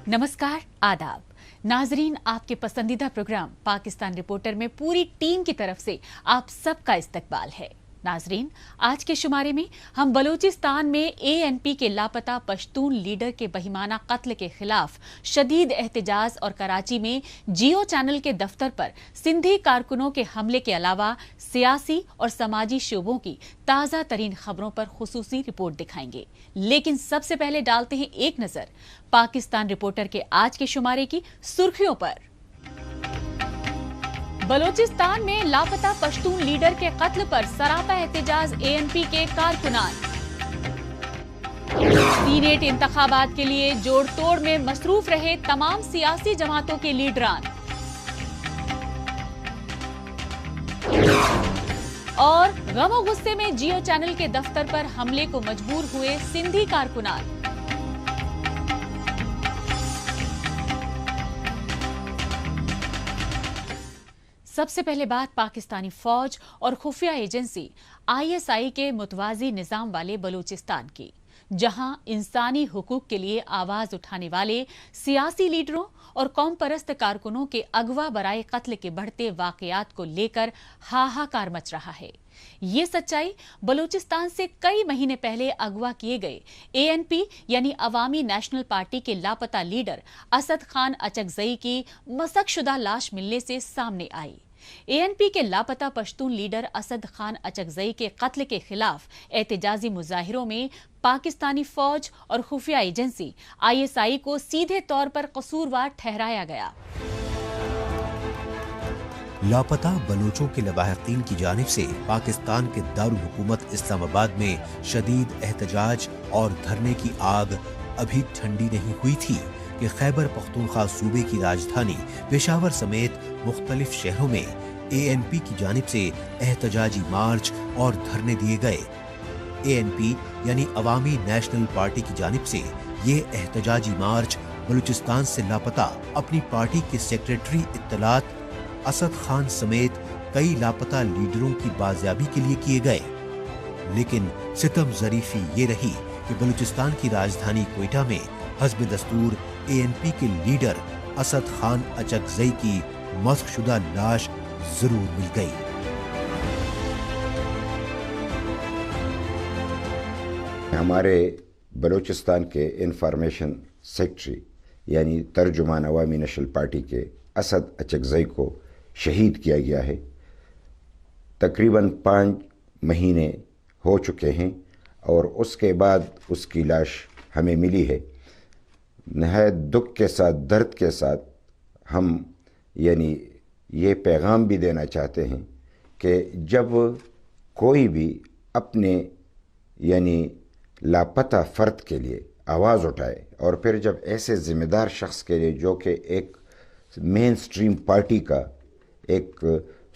नमस्कार, आदाब। नाजरीन, आपके पसंदीदा प्रोग्राम पाकिस्तान रिपोर्टर में पूरी टीम की तरफ से आप सबका इस्तकबाल है। नाजरीन, आज के शुमारे में हम बलूचिस्तान में ANP के लापता पश्तून लीडर के बहिमाना कत्ल के खिलाफ शदीद एहतजाज और कराची में जियो चैनल के दफ्तर पर सिंधी कारकुनों के हमले के अलावा सियासी और समाजी शोबों की ताज़ा तरीन खबरों पर खुसूसी रिपोर्ट दिखाएंगे। लेकिन सबसे पहले डालते हैं एक नजर पाकिस्तान रिपोर्टर के आज के शुमारे की सुर्खियों पर। बलूचिस्तान में लापता पश्तून लीडर के कत्ल पर सरापा एहतजाज ANP के कारकुनान। सीनेट इंतखाबात के लिए जोड़ तोड़ में मसरूफ रहे तमाम सियासी जमातों के लीडरान। और गमो गुस्से में जियो चैनल के दफ्तर पर हमले को मजबूर हुए सिंधी कारकुनान। सबसे पहले बात पाकिस्तानी फौज और खुफिया एजेंसी ISI के मुतवाजी निजाम वाले बलूचिस्तान की, जहां इंसानी हुकूक के लिए आवाज उठाने वाले सियासी लीडरों और कौम परस्त कारकुनों के अगवा बराए कत्ल के बढ़ते वाकयात को लेकर हाहाकार मच रहा है। ये सच्चाई बलूचिस्तान से कई महीने पहले अगवा किए गए ANP यानी अवामी नेशनल पार्टी के लापता लीडर असद खान अचकजई की मसकशुदा लाश मिलने से सामने आई। ANP के लापता पश्तून लीडर असद खान अचकजई के कत्ल के खिलाफ एहतजाजी मुजाहिरों में पाकिस्तानी फौज और खुफिया एजेंसी ISI को सीधे तौर पर कसूरवार ठहराया गया। लापता बलोचों के लवाहिकीन की जानिब से पाकिस्तान के दारुल हुकूमत इस्लामाबाद में शदीद एहतजाज और धरने की आग अभी ठंडी नहीं हुई थी कि खैबर पख्तूनख्वा सूबे की राजधानी पेशावर समेत मुख्तलिफ शहरों में ANP की जानिब से एहतजाजी मार्च और धरने दिए गए। ANP यानी अवामी नेशनल पार्टी की जानिब से ये एहतजाजी मार्च बलूचिस्तान से लापता अपनी पार्टी के सेक्रेटरी इत्तलात असद खान समेत कई लापता लीडरों की बाजियाबी के लिए किए गए। लेकिन सितम ज़रीफी ये रही कि बलूचिस्तान की राजधानी क्वेटा में हस्ब दस्तूर ANP के लीडर असद खान अचकजई की मस्कशुदा लाश जरूर मिल गई। हमारे बलूचिस्तान के इंफॉर्मेशन सेक्रेटरी यानी तर्जुमान अवामी नेशनल पार्टी के असद अचकजई को शहीद किया गया है। तकरीबन 5 महीने हो चुके हैं और उसके बाद उसकी लाश हमें मिली है। नहायत दुख के साथ, दर्द के साथ हम यानी ये पैगाम भी देना चाहते हैं कि जब कोई भी अपने यानी लापता फ़र्द के लिए आवाज़ उठाए और फिर जब ऐसे ज़िम्मेदार शख्स के लिए जो कि एक मेन स्ट्रीम पार्टी का एक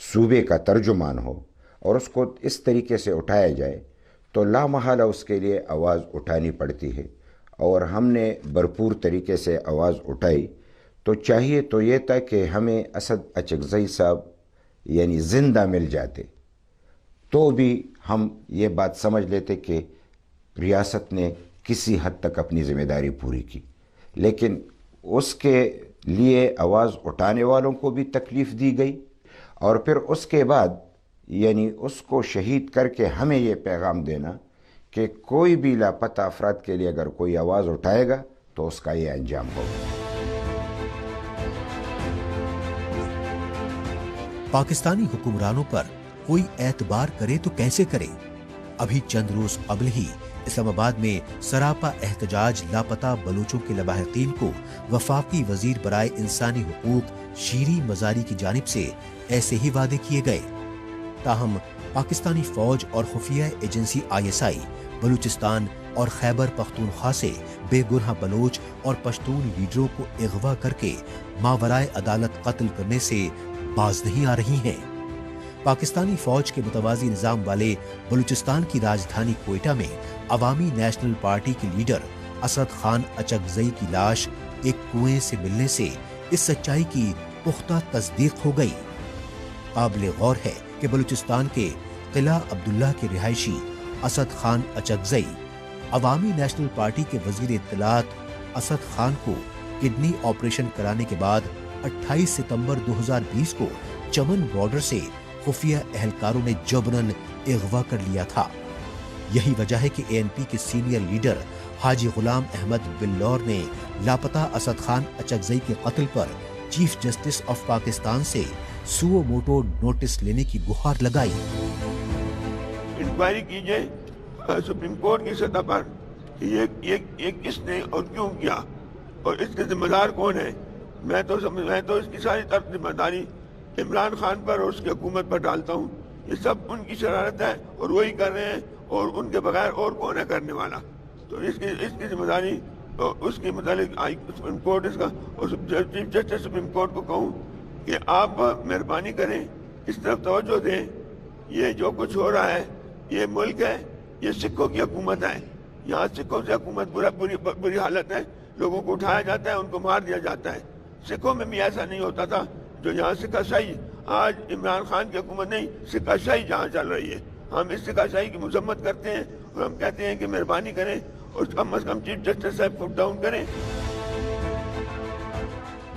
सूबे का तर्जुमान हो और उसको इस तरीके से उठाया जाए तो लामहला उसके लिए आवाज़ उठानी पड़ती है। और हमने भरपूर तरीके से आवाज़ उठाई। तो चाहिए तो ये था कि हमें असद अचकजई साहब यानी ज़िंदा मिल जाते तो भी हम ये बात समझ लेते कि रियासत ने किसी हद तक अपनी ज़िम्मेदारी पूरी की, लेकिन उसके लिए आवाज़ उठाने वालों को भी तकलीफ़ दी गई और फिर उसके बाद यानी उसको शहीद करके हमें ये पैगाम देना कि कोई भी लापता अफराद के लिए अगर कोई आवाज़ उठाएगा तो उसका ये अंजाम होगा। पाकिस्तानी हुक्मरानों पर कोई एतबार करे तो कैसे करे। अभी चंद रोज कबल ही इस्लामाबाद में सरापा एहतजाज लापता बलूचों के लवाहिकीन को वफाकी वजीर बराए इंसानी हुकूक शीरी मजारी की जानिब से ऐसे ही वादे किए गए। ताहम पाकिस्तानी फौज और खुफिया एजेंसी ISI बलूचिस्तान और खैबर पख्तूनख्वा से बेगुनाह बलोच और पश्तून लीडरों को अगवा करके मावराए अदालत कत्ल करने से बाज नहीं आ रही हैं। पाकिस्तानी फौज के मुतवाजी निजाम वाले बलूचिस्तान की राजधानी क्वेटा में अवामी नेशनल पार्टी के लीडर असद खान अचकजई की लाश एक कुएं से मिलने से इस सच्चाई की पुख्ता तस्दीक हो गई। काबिल गौर है कि बलूचिस्तान के किला अब्दुल्ला के रिहायशी असद खान अचकजई अवामी नेशनल पार्टी के वजीर इत्तलात असद खान को किडनी ऑपरेशन कराने के बाद 28 सितंबर 2020 को चमन बॉर्डर से खुफिया एहलकारों ने जबरन अगवा कर लिया था। यही वजह है कि एएनपी के सीनियर लीडर हाजी गुलाम अहमद बिल्लौर ने लापता असद खान अचकजई के कत्ल पर चीफ जस्टिस ऑफ पाकिस्तान से सुओ मोटो नोटिस लेने की गुहार लगाई। इंक्वायरी कीजिए सुप्रीम कोर्ट की सतह पर कि ये किसने और क्यों किया और इसके जिम्मेदार कौन है। मैं तो इसकी सारी तर्क जिम्मेदारी इमरान खान पर और उसकी हुकूमत पर डालता हूँ। ये सब उनकी शरारत है और वही कर रहे हैं और उनके बगैर और कौन है करने वाला। तो इसकी जिम्मेदारी तो उसके मुतालिक सुप्रीम कोर्ट इसका और चीफ जस्टिस सुप्रीम कोर्ट को कहूँ कि आप मेहरबानी करें, इस तरफ तवज्जो दें। ये जो कुछ हो रहा है ये मुल्क है, ये सिखों की हुकूमत है। यहाँ सिखों से हुकूमत बुरी हालत है। लोगों को उठाया जाता है, उनको मार दिया जाता है। सिखों में भी ऐसा नहीं होता था जो यहाँ सिक्काशाही। आज इमरान खान की हुकूमत नहीं, सिक्काशाही जहाँ चल रही है। हम इस सिक्काशाही की मजम्मत करते हैं और हम कहते हैं कि मेहरबानी करें और कम से कम चीफ जस्टिस साहब फुट डाउन करें।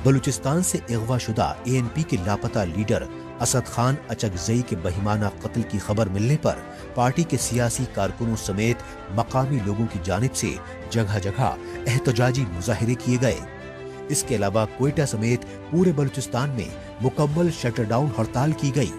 बलूचिस्तान से अगवा शुदा एएनपी के लापता लीडर असद खान अचकजई के बहिमाना कत्ल की खबर मिलने पर पार्टी के सियासी कारकुनों समेत मकामी लोगों की जानिब से जगह जगह एहतजाजी मुजाहिरे किए गए। इसके अलावा कोयटा समेत पूरे बलूचिस्तान में मुकम्मल शटरडाउन हड़ताल की गई।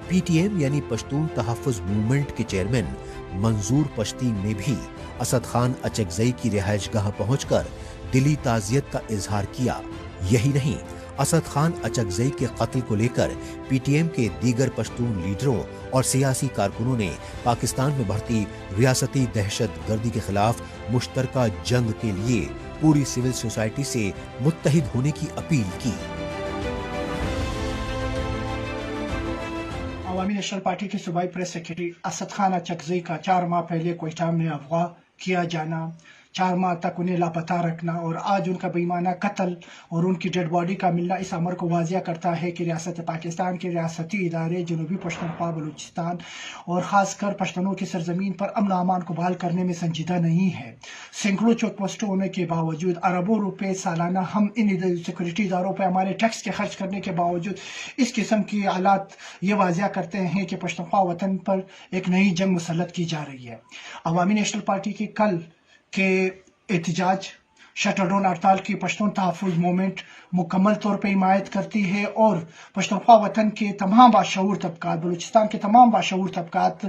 पीटीएम यानी पश्तून तहफ़्फ़ुज़ मूवमेंट के चेयरमैन मंजूर पश्तीन ने भी असद खान अचकजई की रिहाइशगाह पहुंचकर दिली ताज़ियत का इजहार किया। यही नहीं, असद खान अचकजई के कत्ल को लेकर पीटीएम के दीगर पश्तून लीडरों और सियासी कारकुनों ने पाकिस्तान में बढ़ती रियासती दहशत गर्दी के खिलाफ मुश्तरका जंग के लिए पूरी सिविल सोसाइटी से मुत्तहिद होने की अपील की। अवामी नेशनल पार्टी के सूबाई प्रेस सेक्रेटरी असद खान अचकजई का 4 माह पहले कोयटा में अगवा किया जाना, 4 माह तक उन्हें लापता रखना और आज उनका बेईमाना कत्ल और उनकी डेड बॉडी का मिलना इस अमर को वाजिया करता है कि रियासत पाकिस्तान के रियासती इदारे जनूबी पश्तूनख्वा बलूचिस्तान और ख़ासकर पश्तूनों की सरजमीन पर अमन अमान को बहाल करने में संजीदा नहीं है। सैकड़ों चेक पोस्टों होने के बावजूद, अरबों रुपए सालाना हम इन सिक्योरिटी इदारों पर हमारे टैक्स के खर्च करने के बावजूद इस किस्म की हालात ये वाजिया करते हैं कि पश्तूनख्वा वतन पर एक नई जंग मुसल्लत की जा रही है। अवामी नेशनल पार्टी की कल के एहतजाज शटरडाउन हड़ताल की पश्तून तहफ़्फ़ुज़ मूवमेंट मुकम्मल तौर पर हिमायत करती है और पश्तूनख्वा वतन के तमाम बाशऊर तबकात, बलूचिस्तान के तमाम बाशऊर तबकात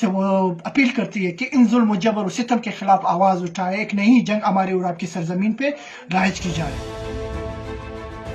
से वो अपील करती है कि इन जुल्म जबर और सितम के खिलाफ आवाज़ उठाए, एक नई जंग हमारे और आपकी सरजमीन पे राइज की जाए।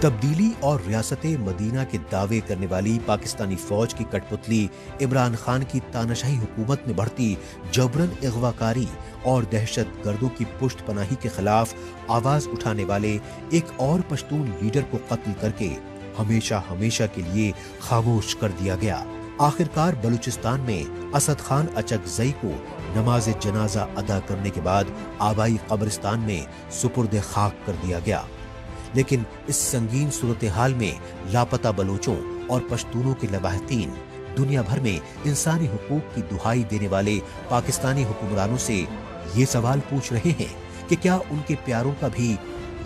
तब्दीली और रियासत मदीना के दावे करने वाली पाकिस्तानी फौज की कठपुतली इमरान खान की तानाशाही हुकूमत में बढ़ती जबरन अगवाकारी और दहशत गर्दों की पुष्ट पनाही के खिलाफ आवाज उठाने वाले एक और पश्तून लीडर को कत्ल करके हमेशा हमेशा के लिए खामोश कर दिया गया। आखिरकार बलूचिस्तान में असद खान अचकजई को नमाज जनाजा अदा करने के बाद आबाई कब्रिस्तान में सुपुर्द खाक कर दिया गया। लेकिन इस संगीन सूरत हाल में लापता बलोचों और पश्तूनों के लवाहतीन दुनिया भर में इंसानी हुकूक की दुहाई देने वाले पाकिस्तानी हुक्मरानों से ये सवाल पूछ रहे हैं कि क्या उनके प्यारों का भी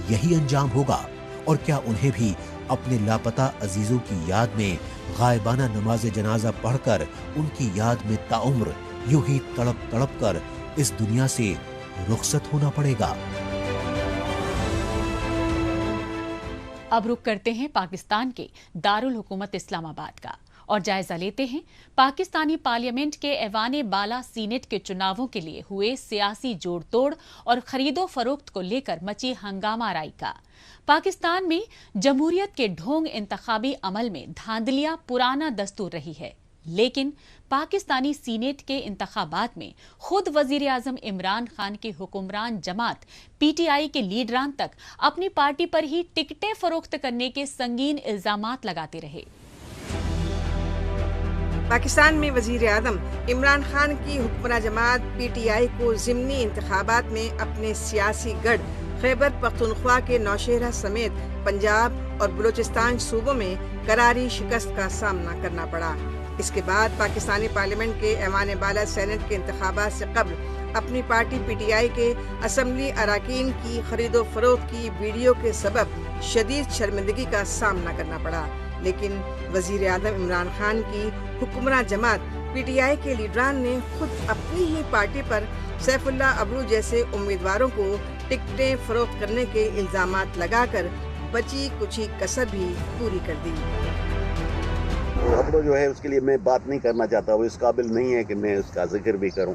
यही अंजाम होगा और क्या उन्हें भी अपने लापता अजीजों की याद में गायबाना नमाज जनाजा पढ़कर उनकी याद में ताउम्र यूं ही तड़प तड़प कर इस दुनिया से रुखसत होना पड़ेगा। अब रुक करते हैं पाकिस्तान के दारुल हुकूमत इस्लामाबाद का और जायजा लेते हैं पाकिस्तानी पार्लियामेंट के ऐवान बाला सीनेट के चुनावों के लिए हुए सियासी जोड़ तोड़ और खरीदो फरोख्त को लेकर मची हंगामा राई का। पाकिस्तान में जमहूरियत के ढोंग इंतखाबी अमल में धांधलियां पुराना दस्तूर रही है, लेकिन पाकिस्तानी सीनेट के इंतखाबात में खुद वजीर आजम इमरान खान की हुक्मरान जमात पीटीआई के लीडरान तक अपनी पार्टी पर ही टिकटें फरोख्त करने के संगीन इल्जामात लगाते रहे। पाकिस्तान में वजीर आजम इमरान खान की हुक्मरान जमात पीटीआई को ज़िमनी इंतखाबात में अपने सियासी गढ़ खैबर पख्तूनख्वा के नौशहरा समेत पंजाब और बलूचिस्तान सूबों में करारी शिकस्त का सामना करना पड़ा। اس کے بعد پاکستانی پارلیمنٹ کے ایوان بالا سینٹ کے انتخابات سے قبل اپنی پارٹی پی ٹی آئی کے اسمبلی اراکین کی خرید و فروخت کی ویڈیو کے سبب شدید شرمندگی کا سامنا کرنا پڑا، لیکن وزیر اعظم عمران خان کی حکمراں جماعت پی ٹی آئی کے لیڈران نے خود اپنی ہی پارٹی پر سیف اللہ ابرو جیسے امیدواروں کو ٹکٹیں فروخت کرنے کے الزامات لگا کر بچی کچھی کسر بھی پوری کر دی۔ ابرو جو ہے اس کے لیے میں بات نہیں کرنا چاہتا، وہ اس قابل نہیں ہے کہ میں اس کا ذکر بھی کروں،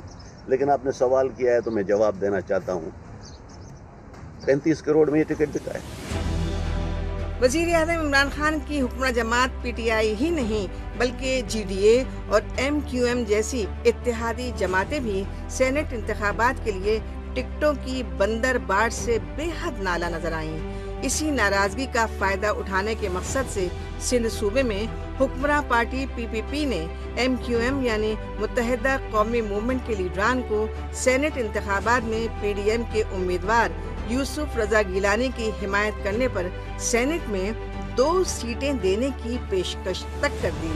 لیکن آپ نے سوال کیا ہے تو میں جواب دینا چاہتا ہوں۔ 35 کروڑ میں یہ ٹکٹ بکا ہے۔ وزیر اعظم عمران خان کی حکمراں جماعت پی ٹی آئی ہی نہیں بلکہ جی ڈی اے اور ایم کیو ایم جیسی اتحادی جماعتیں بھی سینٹ انتخابات کے لیے ٹکٹوں کی بندر باڑ سے بے حد نالا نظر آئیں۔ اسی ناراضگی کا فائدہ اٹھانے کے مقصد سے سندھ صوبے میں حکمراں پارٹی پی پی پی نے ایم کیو ایم یعنی متحدہ قومی موومنٹ کے لیڈران کو سینٹ انتخابات میں پی ڈی ایم کے امیدوار یوسف رضا گیلانی کی حمایت کرنے پر سینٹ میں 2 سیٹیں دینے کی پیشکش تک کر دی۔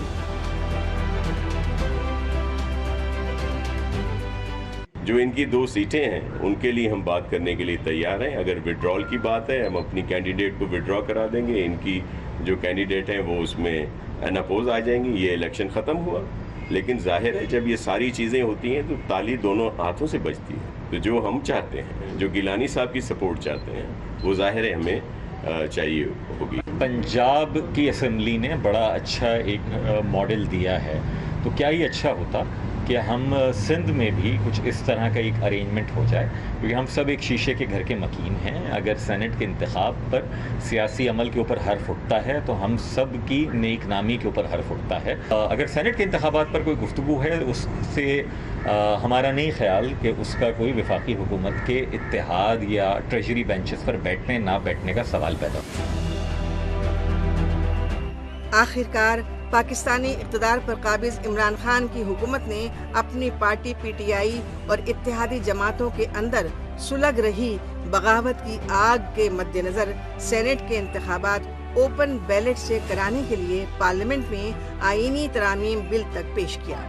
جو ان کی 2 سیٹیں ہیں ان کے لیے ہم بات کرنے کے لیے تیار ہیں۔ اگر وڈرال کی بات ہے ہم اپنی کینڈیڈیٹ کو وڈرا کرا دیں گے، ان کی جو کینڈیڈیٹ ہیں وہ اس میں اناپوز آ جائیں گی۔ یہ الیکشن ختم ہوا، لیکن ظاہر ہے جب یہ ساری چیزیں ہوتی ہیں تو تالی دونوں ہاتھوں سے بجتی ہے۔ تو جو ہم چاہتے ہیں، جو گیلانی صاحب کی سپورٹ چاہتے ہیں، وہ ظاہر ہے ہمیں چاہیے ہوگی۔ پنجاب کی اسمبلی نے بڑا اچھا ایک ماڈل دیا ہے، تو کیا یہ اچھا ہوتا کہ ہم سندھ میں بھی کچھ اس طرح کا ایک ارینجمنٹ ہو جائے، کیونکہ ہم سب ایک شیشے کے گھر کے مکین ہیں۔ اگر سینٹ کے انتخاب پر سیاسی عمل کے اوپر حرف اٹھتا ہے تو ہم سب کی نیک نامی کے اوپر حرف اٹھتا ہے۔ اگر سینٹ کے انتخابات پر کوئی گفتگو ہے، اس سے ہمارا نہیں خیال کہ اس کا کوئی وفاقی حکومت کے اتحاد یا ٹریجری بینچز پر بیٹھنے نہ بیٹھنے کا سوال پیدا ہو۔ آخرکار پاکستانی اقتدار پر قابض عمران خان کی حکومت نے اپنی پارٹی پی ٹی آئی اور اتحادی جماعتوں کے اندر سلگ رہی بغاوت کی آگ کے مد نظر سینٹ کے انتخابات اوپن بیلٹ سے کرانے کے لیے پارلیمنٹ میں آئینی ترامیم بل تک پیش کیا،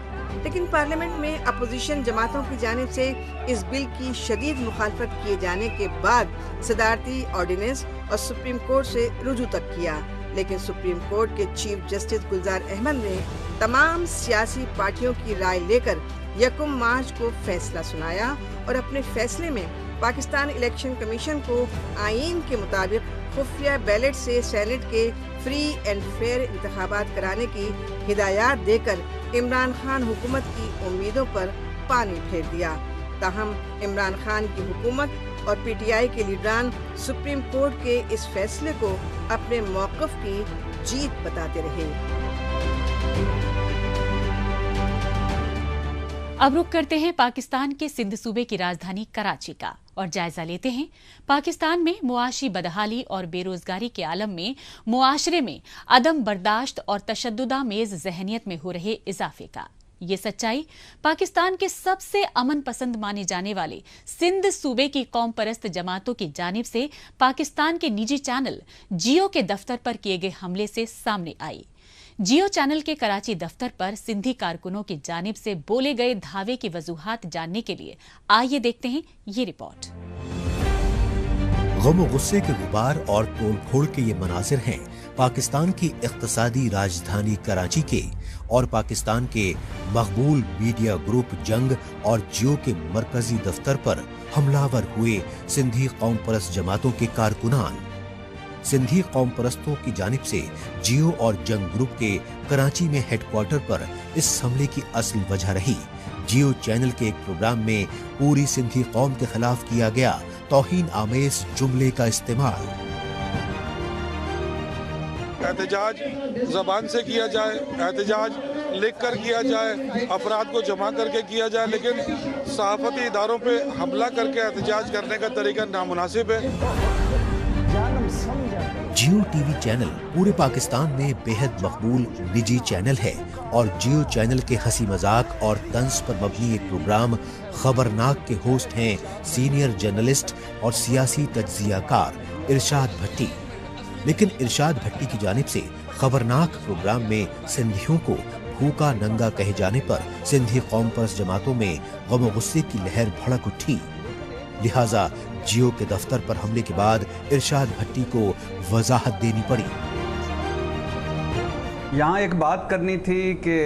لیکن پارلیمنٹ میں اپوزیشن جماعتوں کی جانب سے اس بل کی شدید مخالفت کیے جانے کے بعد صدارتی آرڈیننس اور سپریم کورٹ سے رجوع تک کیا، لیکن سپریم کورٹ کے چیف جسٹس گلزار احمد نے تمام سیاسی پارٹیوں کی رائے لے کر 1 مارچ کو فیصلہ سنایا اور اپنے فیصلے میں پاکستان الیکشن کمیشن کو آئین کے مطابق خفیہ بیلٹ سے سینٹ کے فری اینڈ فیئر انتخابات کرانے کی ہدایات دے کر عمران خان حکومت کی امیدوں پر پانی پھیر دیا۔ تاہم عمران خان کی حکومت اور پی ٹی آئی کے لیڈران سپریم کورٹ کے اس فیصلے کو اپنے موقف کی جیت بتاتے رہے۔ اب رخ کرتے ہیں پاکستان کے سندھ صوبے کی راجدھانی کراچی کا اور جائزہ لیتے ہیں پاکستان میں معاشی بدحالی اور بے روزگاری کے عالم میں معاشرے میں عدم برداشت اور تشددآمیز ذہنیت میں ہو رہے اضافے کا۔ یہ سچائی پاکستان کے سب سے امن پسند مانے جانے والے سندھ صوبے کی قوم پرست جماعتوں کی جانب سے پاکستان کے نجی چینل جیو کے دفتر پر کیے گئے حملے سے سامنے آئی۔ جیو چینل کے کراچی دفتر پر سندھی کارکنوں کی جانب سے بولے گئے دھاوے کی وضاحت جاننے کے لیے آئیے دیکھتے ہیں یہ رپورٹ۔ غم و غصے کے غبار اور توڑ پھوڑ کے یہ مناظر ہیں پاکستان کی اقتصادی راجدھانی کراچی کے اور پاکستان کے مقبول میڈیا گروپ جنگ اور جیو کے مرکزی دفتر پر حملہ ور ہوئے سندھی قوم پرست جماعتوں کے کارکنان۔ سندھی قوم پرستوں کی جانب سے جیو اور جنگ گروپ کے کراچی میں ہیڈ کوارٹر پر اس حملے کی اصل وجہ رہی جیو چینل کے ایک پروگرام میں پوری سندھی قوم کے خلاف کیا گیا توہین آمیز جملے کا استعمال۔ احتجاج زبان سے کیا جائے، احتجاج لکھ کر کیا جائے، افراد کو جمع کر کے کیا جائے، لیکن صحافتی اداروں پہ حملہ کر کے احتجاج کرنے کا طریقہ نامناسب ہے۔ جیو ٹی وی چینل پورے پاکستان میں بے حد مقبول نجی چینل ہے اور جیو چینل کے ہنسی مذاق اور طنز پر مبنی ایک پروگرام خبرناک کے ہوسٹ ہیں سینئر جرنلسٹ اور سیاسی تجزیہ کار ارشاد بھٹی، لیکن ارشاد بھٹی کی جانب سے خبرناک پروگرام میں سندھیوں کو भूखा नंगा कहे जाने पर सिंधी कौम परस्त जमातों में गम गुस्से की लहर भड़क उठी। लिहाजा जियो के दफ्तर पर हमले के बाद इरशाद भट्टी को वजाहत देनी पड़ी। यहाँ एक बात करनी थी कि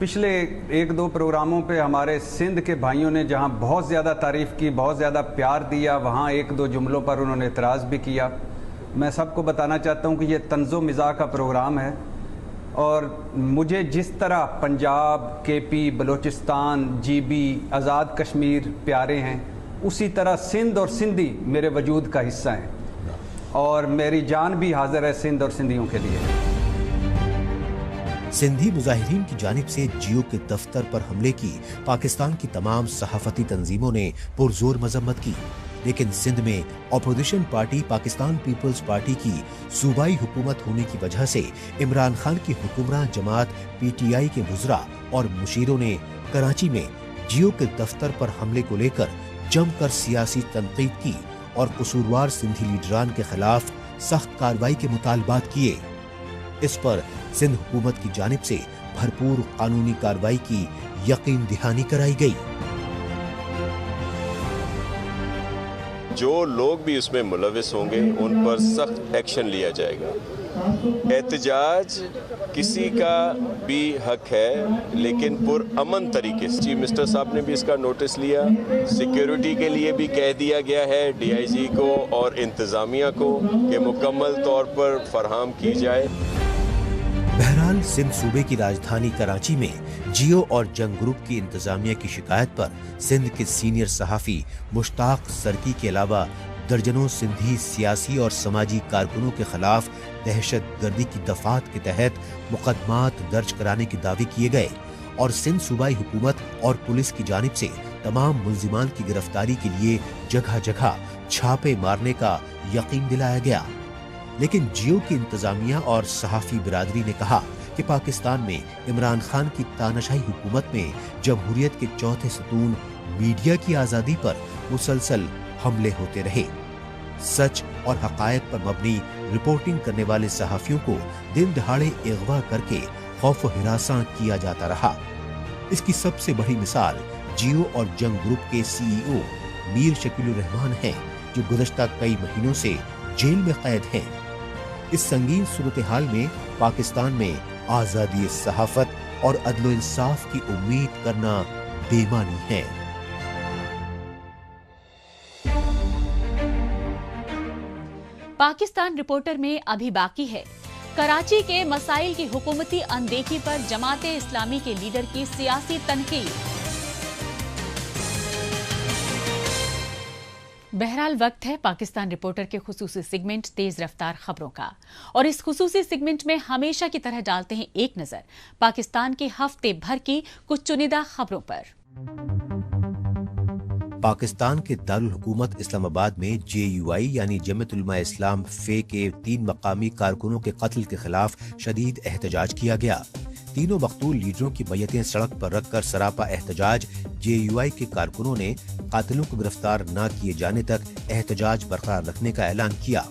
पिछले 1-2 प्रोग्रामों पे हमारे सिंध के भाइयों ने जहाँ बहुत ज़्यादा तारीफ़ की, बहुत ज़्यादा प्यार दिया, वहाँ 1-2 जुमलों पर उन्होंने एतराज़ भी किया। मैं सबको बताना चाहता हूँ कि ये तंज़ो मिज़ाह का प्रोग्राम है और मुझे जिस तरह पंजाब, केपी, बलूचिस्तान, जीबी, आज़ाद कश्मीर प्यारे हैं, उसी तरह सिंध और सिंधी मेरे वजूद का हिस्सा हैं और मेरी जान भी हाजिर है सिंध और सिंधियों के लिए। सिंधी मुजाहिरीन की जानिब से जियो के दफ्तर पर हमले की पाकिस्तान की तमाम सहाफती तंजीमों ने पुरजोर मजम्मत की, लेकिन सिंध में opposition party Pakistan peoples party की सूबाई हुकूमत होने की वजह से इमरान खान की हुक्मरान जमात PTI के वुज़रा और मुशीरों ने कराची में जियो के दफ्तर पर हमले को लेकर जमकर सियासी तनकीद की और कसूरवार सिंधी लीडरान के खिलाफ सख्त कार्रवाई के मुतालबात किए। इस पर सिंध हुकूमत की जानिब से भरपूर कानूनी कार्रवाई की यकीन दहानी कराई गई। जो लोग भी उसमें मुलविस होंगे उन पर सख्त एक्शन लिया जाएगा। एहतजाज किसी का भी हक है, लेकिन पुरअमन तरीके से। चीफ मिनिस्टर साहब ने भी इसका नोटिस लिया। सिक्योरिटी के लिए भी कह दिया गया है DIG को और इंतज़ामिया को कि मुकम्मल तौर पर फराहम की जाए। बहरहाल सिंध सूबे की राजधानी कराची में जियो और जंग ग्रुप की इंतजामिया की शिकायत पर सिंध के सीनियर सहाफी मुश्ताक सरकी के अलावा दर्जनों सिंधी सियासी और समाजी कारकुनों के खिलाफ दहशत गर्दी की दफात के तहत मुकदमात दर्ज कराने के दावे किए गए और सिंध सूबाई हुकूमत और पुलिस की जानिब से तमाम मुल्जिमान की गिरफ्तारी के लिए जगह जगह छापे मारने का यकीन दिलाया गया। लेकिन जियो की इंतजामिया और सहाफी बिरादरी ने कहा कि पाकिस्तान में इमरान खान की तानाशाही हुकूमत में जमहूरियत के चौथे सतून मीडिया की आज़ादी पर मुसलसल हमले होते रहे। सच और हकायक पर मबनी रिपोर्टिंग करने वाले सहाफियों को दिन दहाड़े अगवा करके खौफ व हिरासा किया जाता रहा। इसकी सबसे बड़ी मिसाल जियो और जंग ग्रुप के CEO मीर शकीलुर रहमान हैं, जो गुज़श्ता कई महीनों से जेल में कैद हैं। इस संगीन सूरत हाल में पाकिस्तान में आज़ादी सहाफत और अदल इंसाफ की उम्मीद करना बेमानी है। पाकिस्तान रिपोर्टर में अभी बाकी है कराची के मसाइल की हुकूमती अनदेखी पर जमाते इस्लामी के लीडर की सियासी तनकीद। बहरहाल वक्त है पाकिस्तान रिपोर्टर के खुसूसी सेगमेंट तेज रफ्तार खबरों का, और इस खुसूसी सेगमेंट में हमेशा की तरह डालते हैं एक नजर पाकिस्तान के हफ्ते भर की कुछ चुनिंदा खबरों पर। पाकिस्तान के दारुल हुकूमत इस्लामाबाद में JUI यानी जमीयत उलमा इस्लाम फे के 3 मकामी कारकुनों के कत्ल के खिलाफ शदीद एहतजाज किया गया। तीनों मकतूल लीडरों की मैयतें सड़क पर रखकर सरापा एहतजाज। JUI के कारकुनों ने कातिलों को गिरफ्तार न किए जाने तक एहतजाज बरकरार रखने का ऐलान किया।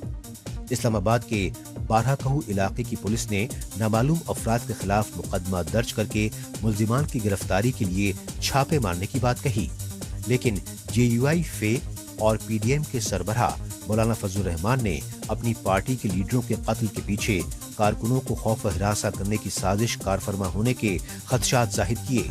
इस्लामाबाद के बारहकहू इलाके की पुलिस ने नामालूम अफराद के खिलाफ मुकदमा दर्ज करके मुल्जिमान की गिरफ्तारी के लिए छापे मारने की बात कही, लेकिन JUI फे और PDM के सरबराह मौलाना फजलुर रहमान ने अपनी पार्टी के लीडरों के कत्ल के पीछे कारकुनों को खौफ व हिरासा करने की साजिश कारफरमा होने के खदशात जाहिर किए।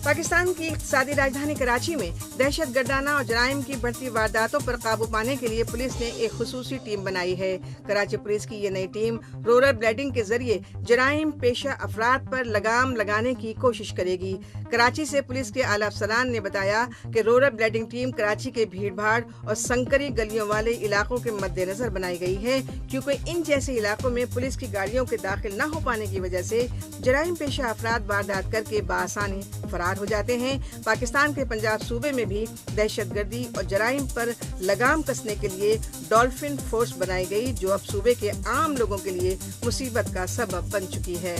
पाकिस्तान की इक़्तिसादी राजधानी कराची में दहशत गर्दाना और जराइम की बढ़ती वारदातों पर काबू पाने के लिए पुलिस ने एक खुसूसी टीम बनाई है। कराची पुलिस की ये नई टीम रोलर ब्लेडिंग के जरिए जराइम पेशा अफराद पर लगाम लगाने की कोशिश करेगी। कराची से पुलिस के आला अफसरान ने बताया कि रोलर ब्लेडिंग टीम कराची के भीड़ भाड़ और संकरी गलियों वाले इलाकों के मद्देनजर बनाई गई है, क्योंकि इन जैसे इलाकों में पुलिस की गाड़ियों के दाखिल न हो पाने की वजह से जराइम पेशा अफराद वारदात करके बआसानी फरार हो जाते हैं। पाकिस्तान के पंजाब सूबे में भी दहशतगर्दी और जराइम पर लगाम कसने के लिए डॉल्फिन फोर्स बनाई गई, जो अब सूबे के आम लोगों के लिए मुसीबत का सबब बन चुकी है।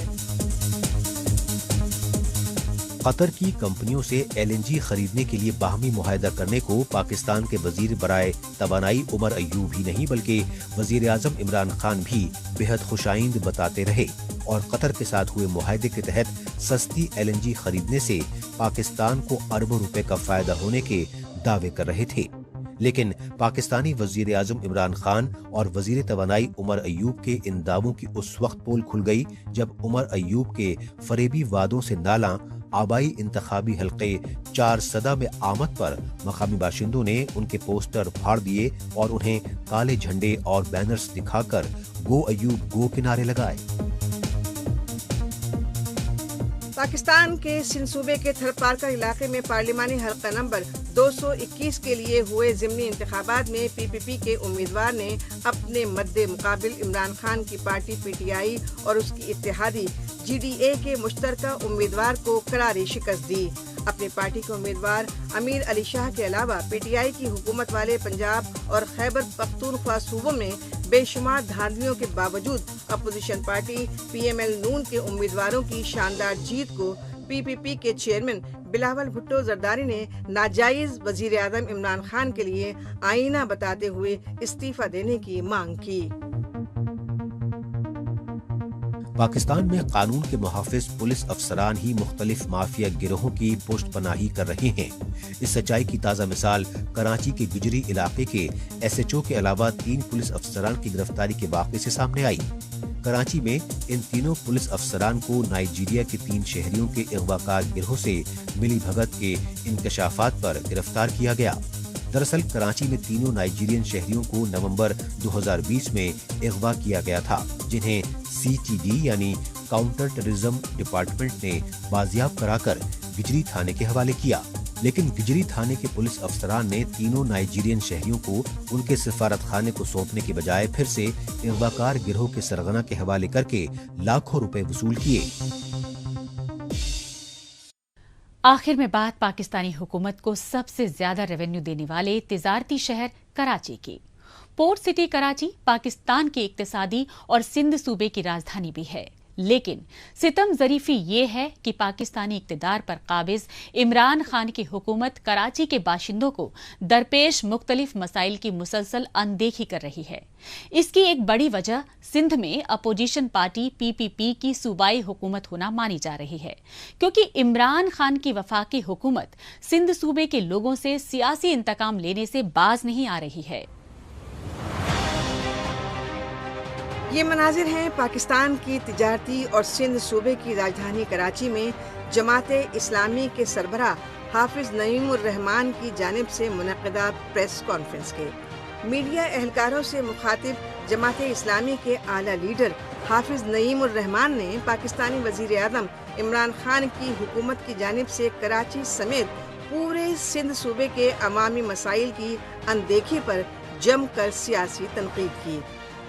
قطر کی کمپنیوں سے LNG خریدنے کے لیے باہمی معاہدہ کرنے کو پاکستان کے وزیر برائے توانائی عمر ایوب ہی نہیں بلکہ وزیر اعظم عمران خان بھی بہت خوش آئند بتاتے رہے اور قطر کے ساتھ ہوئے معاہدے کے تحت سستی LNG خریدنے سے پاکستان کو اربوں روپے کا فائدہ ہونے کے دعوے کر رہے تھے. لیکن پاکستانی وزیر اعظم عمران خان اور وزیر توانائی عمر ایوب کے ان دعووں کی اس وقت پول کھل گئی جب عمر ایوب کے فریبی وعدوں سے نالاں آبائی انتخابی حلقے 4 میں آمد پر مقامی باشندوں نے ان کے پوسٹر پھاڑ دیے اور انہیں کالے جھنڈے اور بینرز دکھا کر گو ایوب گو کے نعرے لگائے. پاکستان کے سندھ صوبے کے تھرپارکر علاقے میں پارلیمانی حلقہ نمبر 221 کے لیے ہوئے ضمنی انتخابات میں PPP کے امیدوار نے اپنے مد مقابل عمران خان کی پارٹی PTI اور اس کی اتحادی GDA کے مشترکہ امیدوار کو کراری شکست دی. اپنی پارٹی کے امیدوار امیر علی شاہ کے علاوہ PTI کی حکومت والے پنجاب اور خیبر پختونخوا صوبوں میں بے شمار دھاندلیوں کے باوجود اپوزیشن پارٹی PML نون کے امیدواروں کی شاندار جیت کو PPP کے چیئرمین بلاول بھٹو زرداری نے ناجائز وزیر اعظم عمران خان کے لیے آئینہ بتاتے ہوئے استعفیٰ دینے کی مانگ کی. پاکستان میں قانون کے محافظ پولیس افسران ہی مختلف مافیا گروہوں کی پشت پناہی کر رہے ہیں. اس سچائی کی تازہ مثال کراچی کے گجری علاقے کے SHO کے علاوہ 3 پولیس افسران کی گرفتاری کے واقعے سے سامنے آئی. کراچی میں ان تینوں پولیس افسران کو نائجیریا کے 3 شہریوں کے اغوا کار گروہ سے ملی بھگت کے انکشافات پر گرفتار کیا گیا. دراصل کراچی میں تینوں نائجیرین شہریوں کو نومبر 2020 میں اغوا کیا گیا تھا جنہیں CTD یعنی کاؤنٹر ٹیررزم ڈپارٹمنٹ نے بازیاب کرا کر گجری تھانے کے حوالے کیا. لیکن گجری تھانے کے پولیس افسران نے تینوں نائجیرین شہریوں کو ان کے سفارت خانے کو سونپنے کے بجائے پھر سے اغوا کار گروہ کے سرغنہ کے حوالے کر کے لاکھوں روپے وصول کیے. آخر میں بات پاکستانی حکومت کو سب سے زیادہ ریونیو دینے والے تجارتی شہر کراچی کی. پورٹ سٹی کراچی پاکستان کی اقتصادی اور سندھ صوبے کی راجدھانی بھی ہے، لیکن ستم ظریفی یہ ہے کہ پاکستانی اقتدار پر قابض عمران خان کی حکومت کراچی کے باشندوں کو درپیش مختلف مسائل کی مسلسل اندیکھی کر رہی ہے. اس کی ایک بڑی وجہ سندھ میں اپوزیشن پارٹی PPP کی صوبائی حکومت ہونا مانی جا رہی ہے، کیونکہ عمران خان کی وفاقی حکومت سندھ صوبے کے لوگوں سے سیاسی انتقام لینے سے باز نہیں آ رہی ہے. یہ مناظر ہیں پاکستان کی تجارتی اور سندھ صوبے کی راجدھانی کراچی میں جماعت اسلامی کے سربراہ حافظ نعیم الرحمان کی جانب سے منعقدہ پریس کانفرنس کے. میڈیا اہلکاروں سے مخاطب جماعت اسلامی کے اعلیٰ لیڈر حافظ نعیم الرحمان نے پاکستانی وزیر اعظم عمران خان کی حکومت کی جانب سے کراچی سمیت پورے سندھ صوبے کے عوامی مسائل کی اندیکھی پر جم کر سیاسی تنقید کی.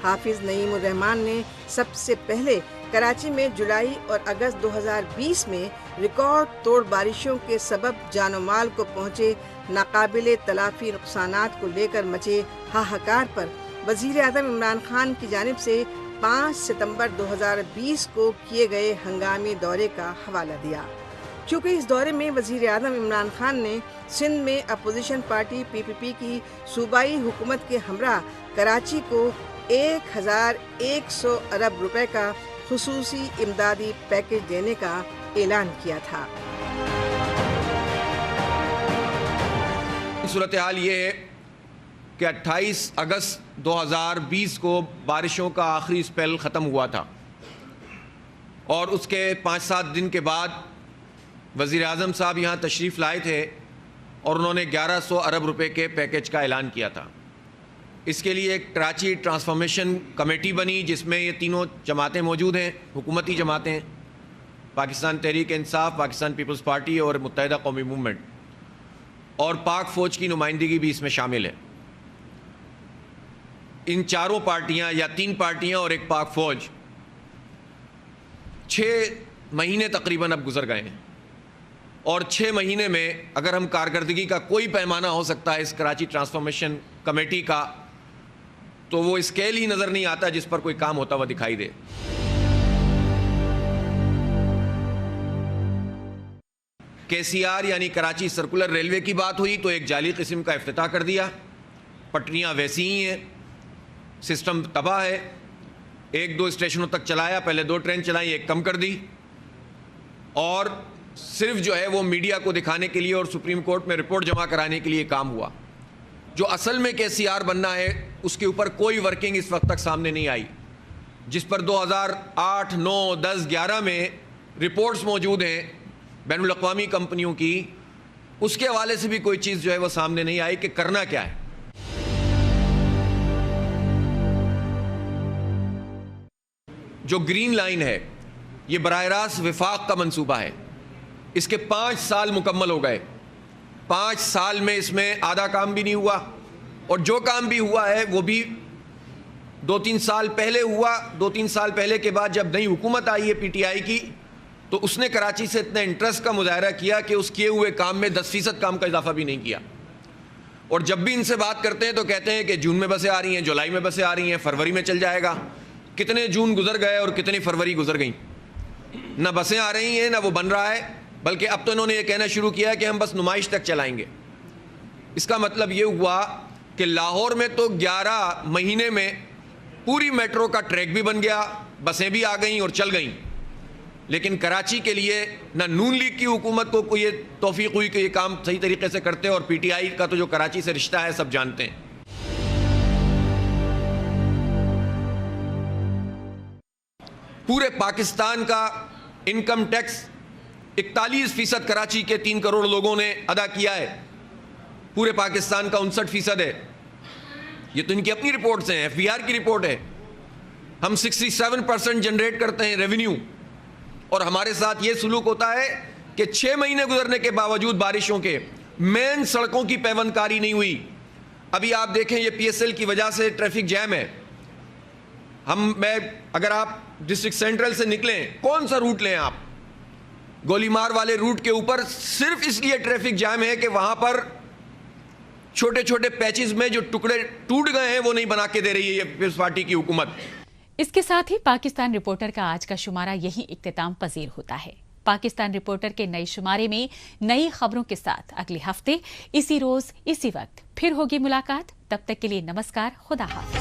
حافظ نعیم الرحمان نے سب سے پہلے کراچی میں جولائی اور اگست 2020 میں ریکارڈ توڑ بارشوں کے سبب جان و مال کو پہنچے ناقابل تلافی نقصانات کو لے کر مچے ہاہکار پر وزیر اعظم عمران خان کی جانب سے 5 ستمبر 2020 کو کیے گئے ہنگامی دورے کا حوالہ دیا. چونکہ اس دورے میں وزیر اعظم عمران خان نے سندھ میں اپوزیشن پارٹی PPP کی صوبائی حکومت کے ہمراہ کراچی کو 1100 ارب روپے کا خصوصی امدادی پیکج دینے کا اعلان کیا تھا. صورتحال یہ ہے کہ 28 اگست 2020 کو بارشوں کا آخری اسپیل ختم ہوا تھا اور اس کے 5-7 دن کے بعد وزیر اعظم صاحب یہاں تشریف لائے تھے اور انہوں نے 1100 ارب روپے کے پیکج کا اعلان کیا تھا. اس کے لیے ایک کراچی ٹرانسفارمیشن کمیٹی بنی جس میں یہ تینوں جماعتیں موجود ہیں، حکومتی جماعتیں، پاکستان تحریک انصاف، پاکستان پیپلز پارٹی اور متحدہ قومی موومنٹ، اور پاک فوج کی نمائندگی بھی اس میں شامل ہے. ان چاروں پارٹیاں یا 3 پارٹیاں اور ایک پاک فوج 6 مہینے تقریباً اب گزر گئے ہیں، اور 6 مہینے میں اگر ہم کارکردگی کا کوئی پیمانہ ہو سکتا ہے اس کراچی ٹرانسفارمیشن کمیٹی کا تو وہ اسکیل ہی نظر نہیں آتا جس پر کوئی کام ہوتا ہوا دکھائی دے. KCR یعنی کراچی سرکولر ریلوے کی بات ہوئی تو ایک جعلی قسم کا افتتاح کر دیا. پٹریاں ویسی ہی ہیں, سسٹم تباہ ہے. 1-2 اسٹیشنوں تک چلایا, پہلے 2 ٹرین چلائیں, 1 کم کر دی, اور صرف جو ہے وہ میڈیا کو دکھانے کے لیے اور سپریم کورٹ میں رپورٹ جمع کرانے کے لیے کام ہوا. جو اصل میں KCR بننا ہے اس کے اوپر کوئی ورکنگ اس وقت تک سامنے نہیں آئی, جس پر 2008, 9, 10, 11 میں رپورٹس موجود ہیں بین الاقوامی کمپنیوں کی, اس کے حوالے سے بھی کوئی چیز جو ہے وہ سامنے نہیں آئی کہ کرنا کیا ہے. جو گرین لائن ہے یہ براہ راست وفاق کا منصوبہ ہے. اس کے 5 سال مکمل ہو گئے. 5 سال میں اس میں آدھا کام بھی نہیں ہوا, اور جو کام بھی ہوا ہے وہ بھی 2-3 سال پہلے ہوا. 2-3 سال پہلے کے بعد جب نئی حکومت آئی ہے PTI کی, تو اس نے کراچی سے اتنا انٹرسٹ کا مظاہرہ کیا کہ اس کیے ہوئے کام میں 10% کام کا اضافہ بھی نہیں کیا. اور جب بھی ان سے بات کرتے ہیں تو کہتے ہیں کہ جون میں بسیں آ رہی ہیں, جولائی میں بسیں آ رہی ہیں, فروری میں چل جائے گا. کتنے جون گزر گئے اور کتنی فروری گزر گئیں, نہ بسیں آ رہی ہیں نہ وہ بن رہا ہے. بلکہ اب تو انہوں نے یہ کہنا شروع کیا ہے کہ ہم بس نمائش تک چلائیں گے. اس کا مطلب یہ ہوا کہ لاہور میں تو 11 مہینے میں پوری میٹرو کا ٹریک بھی بن گیا, بسیں بھی آ گئیں اور چل گئیں. لیکن کراچی کے لیے نہ نون لیگ کی حکومت کو کوئی توفیق ہوئی کہ یہ کام صحیح طریقے سے کرتے, اور PTI کا تو جو کراچی سے رشتہ ہے سب جانتے ہیں. پورے پاکستان کا انکم ٹیکس 41% کراچی کے 3 کروڑ لوگوں نے ادا کیا ہے. پورے پاکستان کا 59% ہے. یہ تو ان کی اپنی رپورٹس ہیں, FBR کی رپورٹ ہے. ہم 67% جنریٹ کرتے ہیں ریونیو, اور ہمارے ساتھ یہ سلوک ہوتا ہے کہ 6 مہینے گزرنے کے باوجود بارشوں کے مین سڑکوں کی پیوند کاری نہیں ہوئی. ابھی آپ دیکھیں یہ PSL کی وجہ سے ٹریفک جیم ہے. اگر آپ ڈسٹرکٹ سینٹرل سے نکلیں, کون سا روٹ لیں آپ, گولی مار والے روٹ کے اوپر صرف اس لیے ٹریفک جام ہے کہ وہاں پر چھوٹے چھوٹے پیچز میں جو ٹکڑے ٹوٹ گئے ہیں وہ نہیں بنا کے دے رہی ہے یہ پیپلز پارٹی کی حکومت. اس کے ساتھ ہی پاکستان رپورٹر کا آج کا شمارہ یہی اختتام پذیر ہوتا ہے. پاکستان رپورٹر کے نئے شمارے میں نئی خبروں کے ساتھ اگلے ہفتے اسی روز اسی وقت پھر ہوگی ملاقات. تب تک کے لیے نمسکار, خدا حافظ.